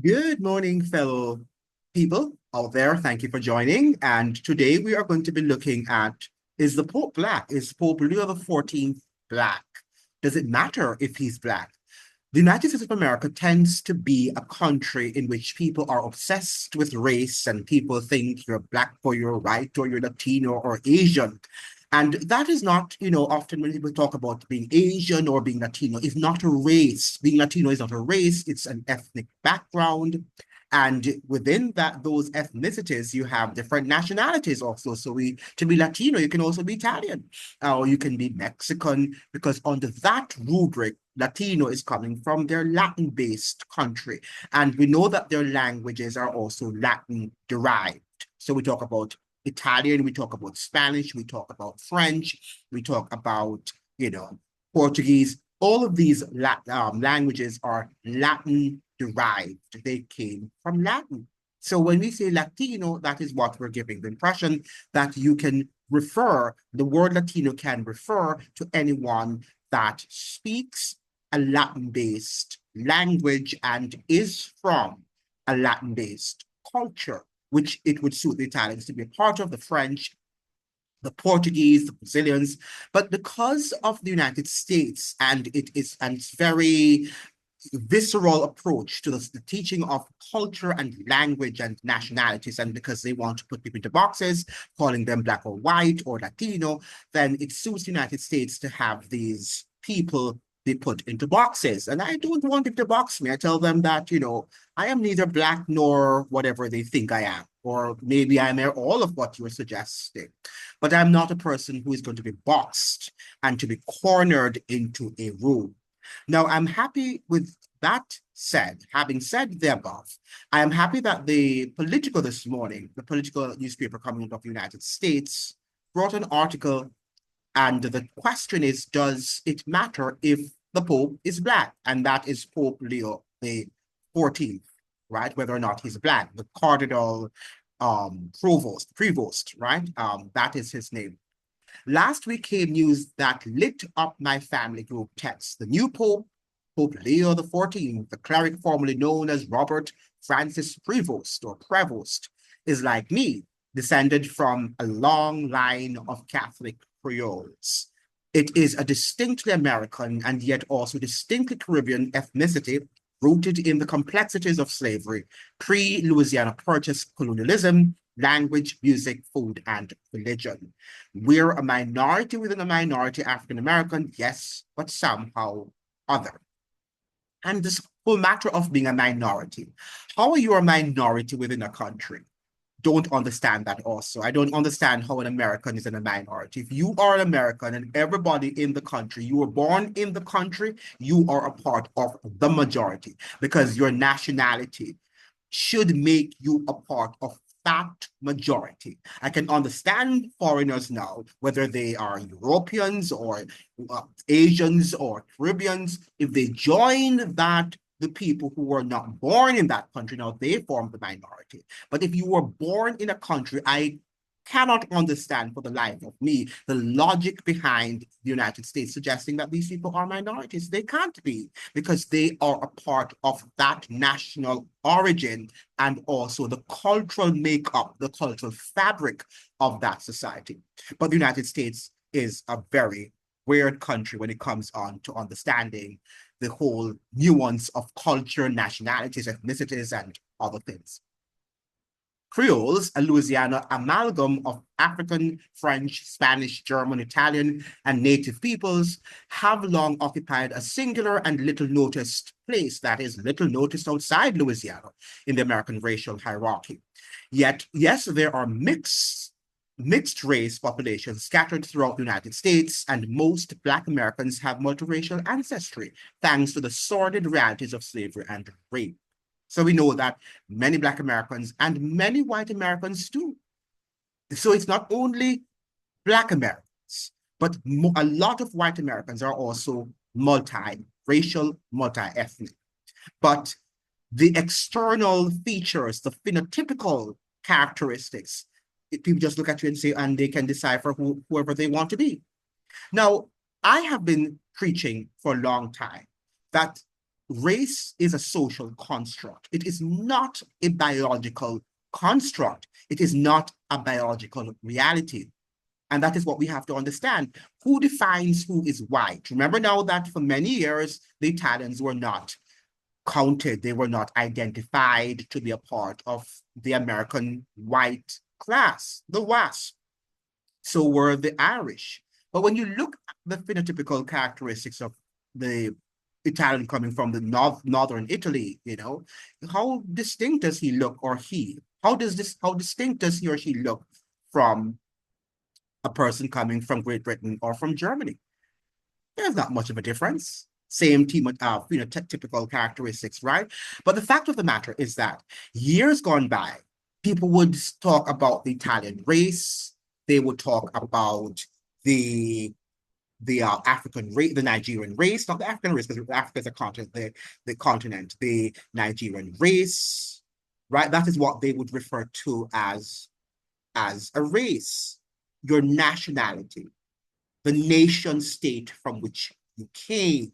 Good morning, fellow people out there. Thank you for joining. And today we are going to be looking at, is the Pope black? Is Pope Leo XIV black? Does it matter if he's black? The United States of America tends to be a country in which people are obsessed with race and people think you're black or you're white or you're Latino or Asian. And that is not, often when people talk about being Asian or being Latino, is not a race. Being Latino is not a race, it's an ethnic background. And within those ethnicities, you have different nationalities also. So to be Latino, you can also be Italian, or you can be Mexican, because under that rubric, Latino is coming from their Latin-based country. And we know that their languages are also Latin derived. So we talk about Italian, we talk about Spanish, we talk about French, we talk about, Portuguese. All of these languages are Latin derived. They came from Latin. So when we say Latino, that is what we're giving the impression that the word Latino can refer to anyone that speaks a Latin-based language and is from a Latin-based culture, which it would suit the Italians to be a part of, the French, the Portuguese, the Brazilians. But because of the United States and its very visceral approach to the teaching of culture and language and nationalities, and because they want to put people into boxes, calling them black or white or Latino, then it suits the United States to have these people be put into boxes. And I don't want them to box me. I tell them that, I am neither black nor whatever they think I am, or maybe I'm all of what you're suggesting. But I'm not a person who is going to be boxed and to be cornered into a room. Now, I'm happy with that said. Having said the above, I am happy that the Politico this morning, the political newspaper coming out of the United States, brought an article, and the question is, does it matter if the Pope is black? And that is Pope Leo the 14th, right? Whether or not he's black, the Cardinal Prevost, right? That is his name. Last week came news that lit up my family group text. The new Pope, Pope Leo XIV, the cleric formerly known as Robert Francis Prevost, is like me, descended from a long line of Catholic Creoles. It is a distinctly American and yet also distinctly Caribbean ethnicity rooted in the complexities of slavery, pre-Louisiana Purchase colonialism, language, music, food, and religion. We're a minority within a minority, African American, yes, but somehow other. And this whole matter of being a minority. How are you a minority within a country? Don't understand that also. I don't understand how an American is in a minority. If you are an American and everybody in the country, you were born in the country, you are a part of the majority because your nationality should make you a part of that majority. I can understand foreigners now, whether they are Europeans or Asians or Caribbeans, if they join the people who were not born in that country, now they form the minority. But if you were born in a country, I cannot understand for the life of me the logic behind the United States suggesting that these people are minorities. They can't be because they are a part of that national origin and also the cultural makeup, the cultural fabric of that society. But the United States is a very weird country when it comes on to understanding the whole nuance of culture, nationalities, ethnicities, and other things. Creoles, a Louisiana amalgam of African, French, Spanish, German, Italian, and native peoples, have long occupied a singular and little noticed place, that is, little noticed outside Louisiana in the American racial hierarchy. Yet, yes, there are mixed race populations scattered throughout the United States, and most Black Americans have multiracial ancestry, thanks to the sordid realities of slavery and rape. So we know that many Black Americans and many white Americans too. So it's not only Black Americans, but a lot of white Americans are also multi-racial, multi-ethnic. But the external features, the phenotypical characteristics, people just look at you and say, and they can decipher whoever they want to be. Now, I have been preaching for a long time that race is a social construct. It is not a biological construct. It is not a biological reality. And that is what we have to understand. Who defines who is white? Remember now that for many years, the Italians were not counted, they were not identified to be a part of the American white class, the WASP. So were the Irish. But when you look at the phenotypical characteristics of the Italian coming from the northern Italy, how distinct does he look, or he? How distinct does he or she look from a person coming from Great Britain or from Germany? There's not much of a difference. Same typical characteristics, right? But the fact of the matter is that years gone by, people would talk about the Italian race. They would talk about the African race, the Nigerian race, not the African race, because Africa is a continent, the continent, the Nigerian race, right? That is what they would refer to as a race, your nationality, the nation state from which you came.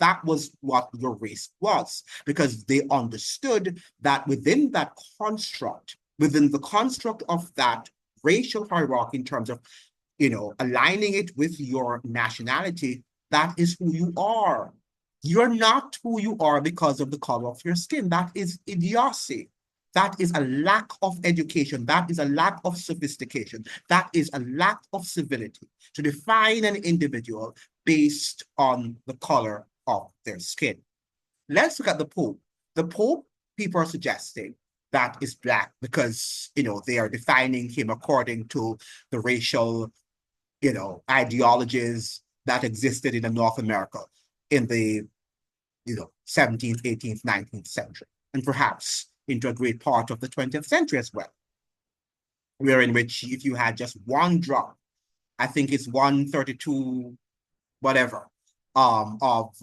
That was what your race was, because they understood that within that construct, within the construct of that racial hierarchy in terms of, aligning it with your nationality, that is who you are. You're not who you are because of the color of your skin. That is idiocy. That is a lack of education. That is a lack of sophistication. That is a lack of civility to define an individual based on the color of their skin. Let's look at the Pope. The Pope, people are suggesting that is Black because, they are defining him according to the racial, ideologies that existed in North America in the, 17th, 18th, 19th century, and perhaps into a great part of the 20th century as well, where in which if you had just one drop, I think it's 132, whatever, of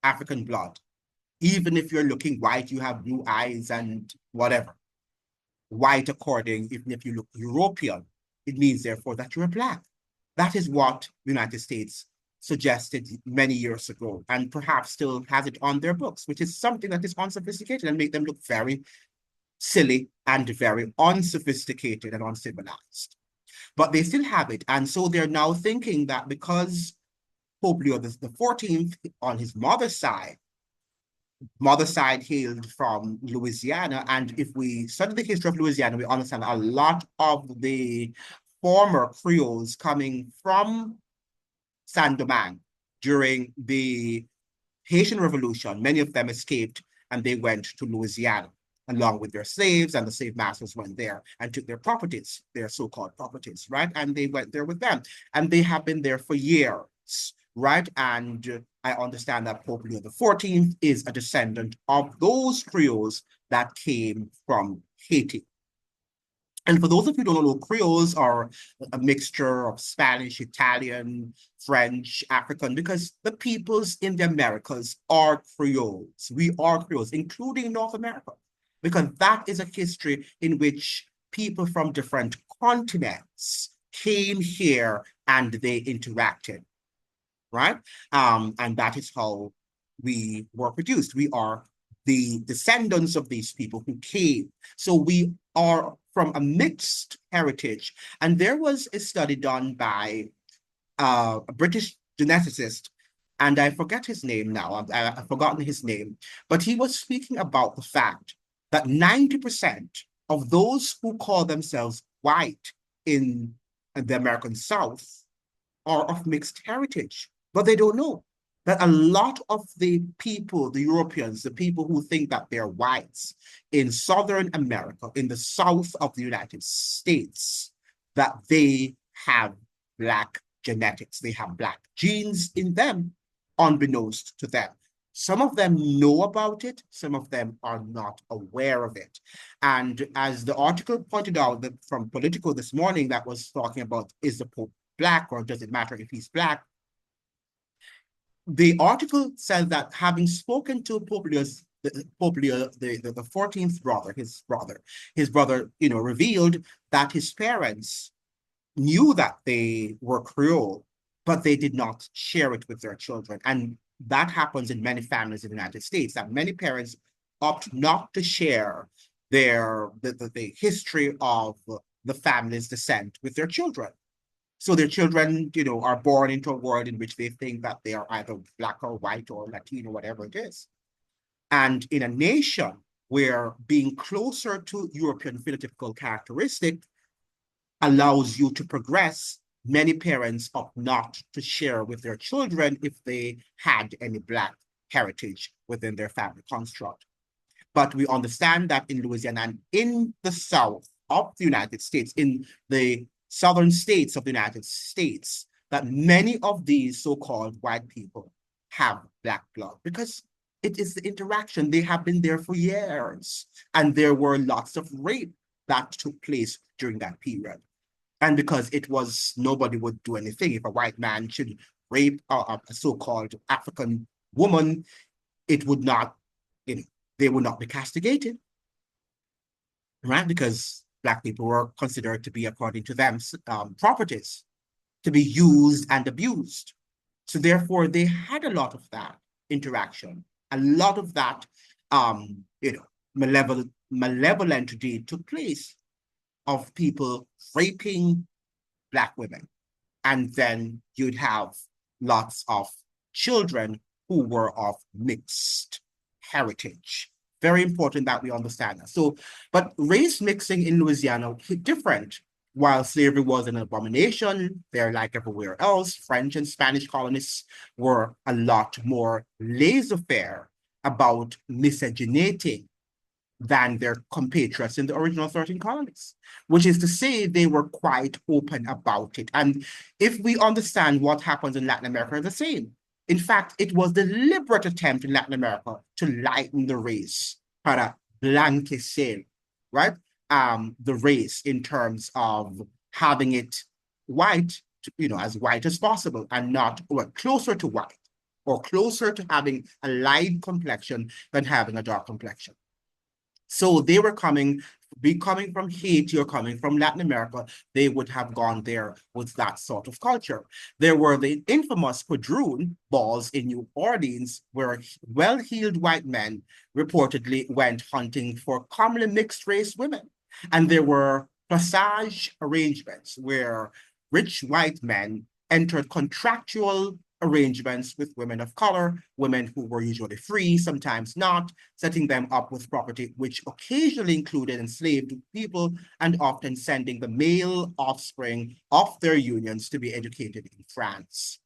African blood, even if you're looking white, you have blue eyes and whatever, white according, even if you look European, it means therefore that you're Black. That is what the United States suggested many years ago, and perhaps still has it on their books, which is something that is unsophisticated and make them look very silly and very unsophisticated and uncivilized. But they still have it. And so they're now thinking that because Pope Leo the 14th on his mother's side hailed from Louisiana. And if we study the history of Louisiana, we understand a lot of the former Creoles coming from Saint-Domingue during the Haitian Revolution, many of them escaped and they went to Louisiana along with their slaves, and the slave masters went there and took their properties, their so-called properties, right? And they went there with them. And they have been there for years, right? And I understand that Pope Leo the 14th is a descendant of those Creoles that came from Haiti. And for those of you who don't know, Creoles are a mixture of Spanish, Italian, French, African, because the peoples in the Americas are Creoles. We are Creoles, including North America, because that is a history in which people from different continents came here and they interacted, right? And that is how we were produced. We are the descendants of these people who came. So we are from a mixed heritage. And there was a study done by a British geneticist, and I forget his name now, I've forgotten his name, but he was speaking about the fact that 90% of those who call themselves white in the American South are of mixed heritage, but they don't know that a lot of the people, the Europeans, the people who think that they're whites in Southern America, in the South of the United States, that they have Black genetics. They have Black genes in them, unbeknownst to them. Some of them know about it. Some of them are not aware of it. And as the article pointed out from Politico this morning that was talking about, is the Pope Black or does it matter if he's Black? The article says that having spoken to Pope Leo, the 14th brother, his brother, revealed that his parents knew that they were Creole, but they did not share it with their children. And that happens in many families in the United States, that many parents opt not to share the history of the family's descent with their children. So their children, are born into a world in which they think that they are either Black or white or Latino, whatever it is. And in a nation where being closer to European phenotypical characteristic allows you to progress, many parents opt not to share with their children if they had any Black heritage within their family construct. But we understand that in Louisiana and in the South of the United States, in the southern states of the United States, that many of these so-called white people have Black blood because it is the interaction. They have been there for years, and there were lots of rape that took place during that period. And because it was, nobody would do anything. If a white man should rape a so-called African woman, it would not, they would not be castigated, right? Because Black people were considered to be, according to them, properties to be used and abused. So therefore, they had a lot of that interaction, a lot of that, malevolent deed took place of people raping Black women. And then you'd have lots of children who were of mixed heritage. Very important that we understand that. So, but race mixing in Louisiana is different. While slavery was an abomination, there, like everywhere else, French and Spanish colonists were a lot more laissez-faire about miscegenating than their compatriots in the original 13 colonies, which is to say they were quite open about it. And if we understand what happens in Latin America, the same. In fact, it was the deliberate attempt in Latin America to lighten the race, para blanquecer, right? The race in terms of having it white, as white as possible, and not, closer to white, or closer to having a light complexion than having a dark complexion. So they were coming from Haiti or coming from Latin America, they would have gone there with that sort of culture. There were the infamous quadroon balls in New Orleans, where well-heeled white men reportedly went hunting for commonly mixed-race women. And there were passage arrangements where rich white men entered contractual arrangements with women of color, women who were usually free, sometimes not, setting them up with property which occasionally included enslaved people and often sending the male offspring of their unions to be educated in France.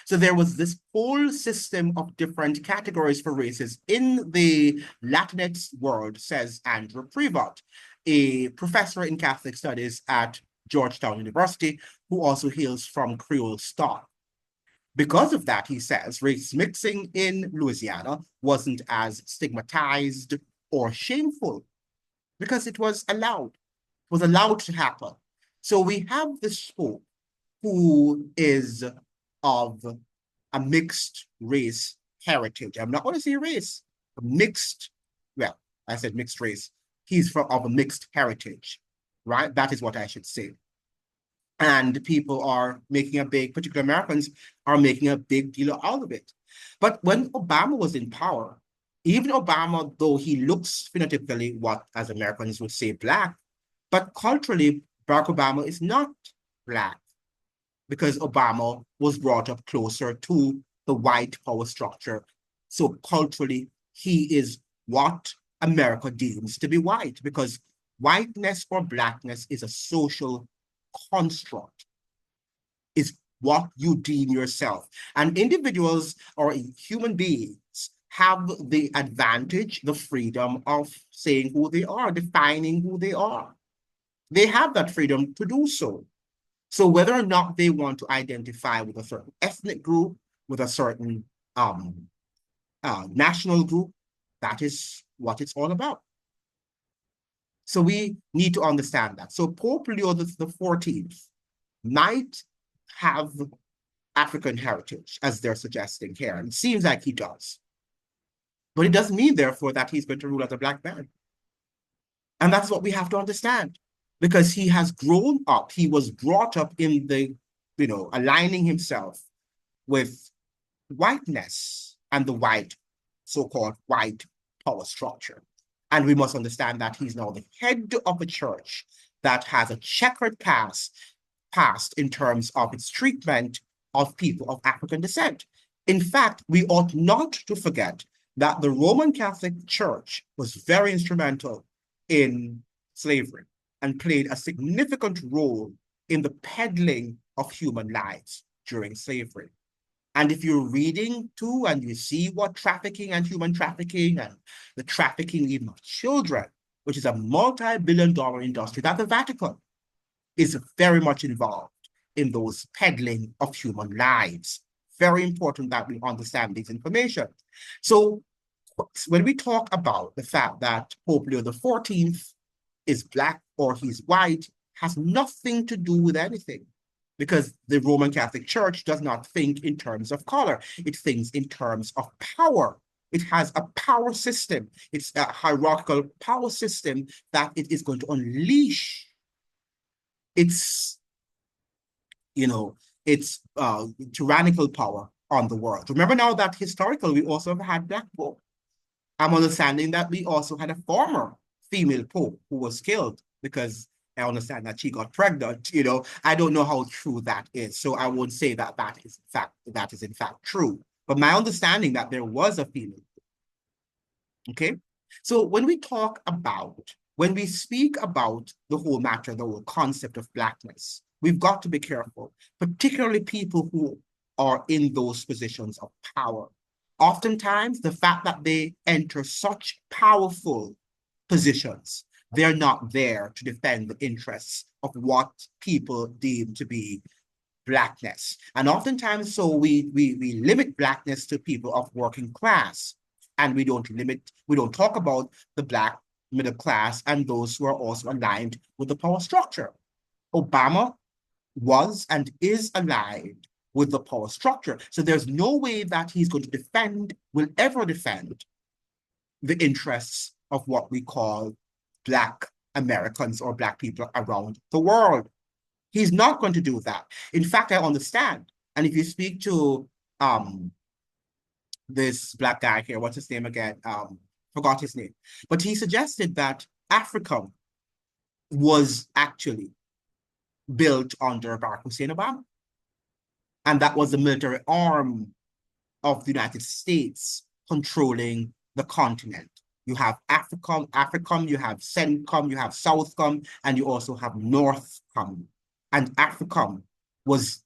So there was this whole system of different categories for races in the Latinx world, says Andrew Prevost, a professor in Catholic studies at Georgetown University, who also hails from Creole stock. Because of that, he says, race mixing in Louisiana wasn't as stigmatized or shameful because it was allowed to happen. So we have this Pope who is of a mixed race heritage. I'm not going to say race, well, I said mixed race. He's of a mixed heritage, right? That is what I should say. And people are particular Americans are making a big deal out of it. But when Obama was in power, even Obama, though he looks phenotypically what, as Americans would say, Black, but culturally, Barack Obama is not Black because Obama was brought up closer to the white power structure. So culturally, he is what America deems to be white, because whiteness or Blackness is a social construct, is what you deem yourself. And individuals or human beings have the advantage, the freedom of saying who they are, defining who they are. They have that freedom to do so. So whether or not they want to identify with a certain ethnic group, with a certain national group, that is what it's all about. So we need to understand that. So Pope Leo the 14th might have African heritage, as they're suggesting here. And it seems like he does. But it doesn't mean, therefore, that he's going to rule as a Black man. And that's what we have to understand. Because he has grown up, he was brought up in the, aligning himself with whiteness and the white, so-called white power structure. And we must understand that he's now the head of a church that has a checkered past in terms of its treatment of people of African descent. In fact, we ought not to forget that the Roman Catholic Church was very instrumental in slavery and played a significant role in the peddling of human lives during slavery. And if you're reading too, and you see what trafficking and human trafficking and the trafficking even of children, which is a multi-billion-dollar industry, that the Vatican is very much involved in those peddling of human lives. Very important that we understand this information. So when we talk about the fact that Pope Leo XIV is Black or he's white, has nothing to do with anything, because the Roman Catholic Church does not think in terms of color. It thinks in terms of power. It has a power system. It's a hierarchical power system that it is going to unleash its, its tyrannical power on the world. Remember now that historically we also have had Black Pope. I'm understanding that we also had a former female Pope who was killed because I understand that she got pregnant. I don't know how true that is. So I won't say that that is in fact true. But my understanding that there was a female. Okay. So when we speak about the whole matter, the whole concept of Blackness, we've got to be careful, particularly people who are in those positions of power. Oftentimes, the fact that they enter such powerful positions, they're not there to defend the interests of what people deem to be Blackness. And oftentimes, so we limit Blackness to people of working class, and we don't talk about the Black middle class and those who are also aligned with the power structure. Obama was and is aligned with the power structure. So there's no way that he's going to will ever defend the interests of what we call Black Americans or Black people around the world. He's not going to do that. In fact, I understand. And if you speak to this Black guy here, what's his name again? Forgot his name. But he suggested that Africa was actually built under Barack Hussein Obama. And that was the military arm of the United States controlling the continent. You have AFRICOM, you have CENTCOM, you have SOUTHCOM, and you also have NORTHCOM. And AFRICOM was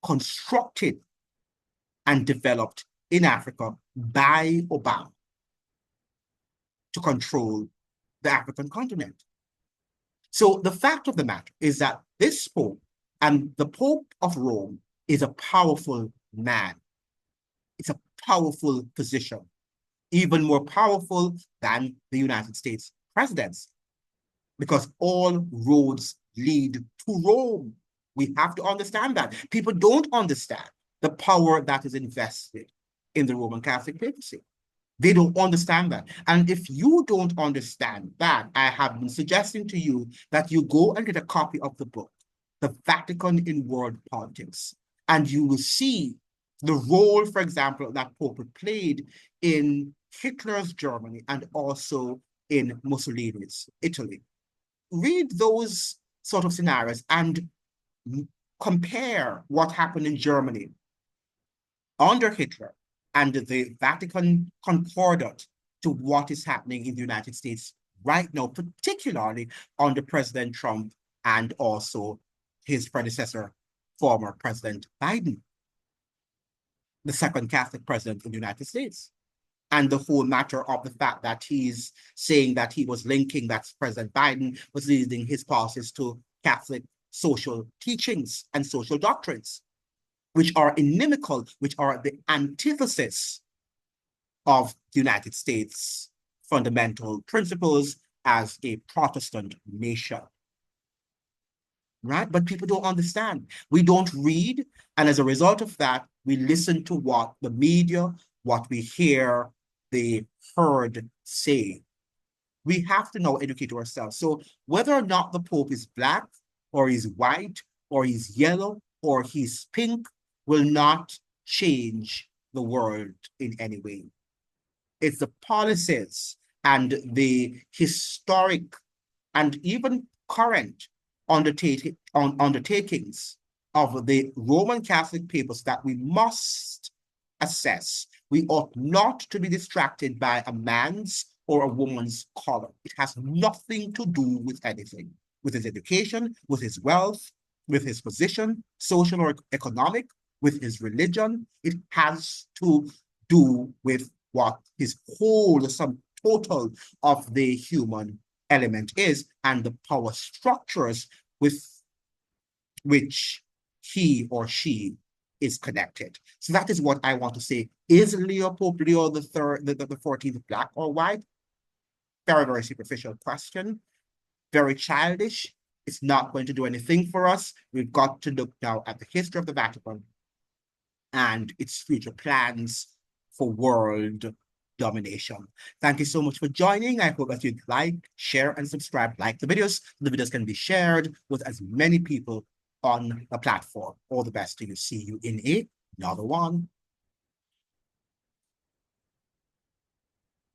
constructed and developed in Africa by Obama to control the African continent. So the fact of the matter is that this Pope and the Pope of Rome is a powerful man. It's a powerful position, even more powerful than the United States presidency, because all roads lead to Rome. We have to understand that. People don't understand the power that is invested in the Roman Catholic papacy. They don't understand that. And if you don't understand that, I have been suggesting to you that you go and get a copy of the book, The Vatican in World Politics, and you will see the role, for example, that Pope played in Hitler's Germany and also in Mussolini's Italy. Read those sort of scenarios and compare what happened in Germany under Hitler and the Vatican Concordat to what is happening in the United States right now, particularly under President Trump and also his predecessor, former President Biden, the second Catholic president in the United States. And the whole matter of the fact that he's saying that he was linking, that President Biden was leading his policies to Catholic social teachings and social doctrines, which are inimical, which are the antithesis of the United States' fundamental principles as a Protestant nation. Right? But people don't understand. We don't read. And as a result of that, we listen to what the media, what we hear the herd say. We have to now educate ourselves. So whether or not the Pope is Black or he's white or he's yellow or he's pink will not change the world in any way. It's the policies and the historic and even current undertakings of the Roman Catholic papers that we must assess. We ought not to be distracted by a man's or a woman's color. It has nothing to do with anything, with his education, with his wealth, with his position, social or economic, with his religion. It has to do with what his whole, the sum total of the human element is, and the power structures with which he or she is connected. So that is what I want to say. Is Pope Leo the 14th black or white? Very, very superficial question. Very childish. It's not going to do anything for us. We've got to look now at the history of the Vatican and its future plans for world domination. Thank you so much for joining. I hope that you'd like, share, and subscribe. Like the videos. The videos can be shared with as many people on the platform. All the best to you. See you in another one.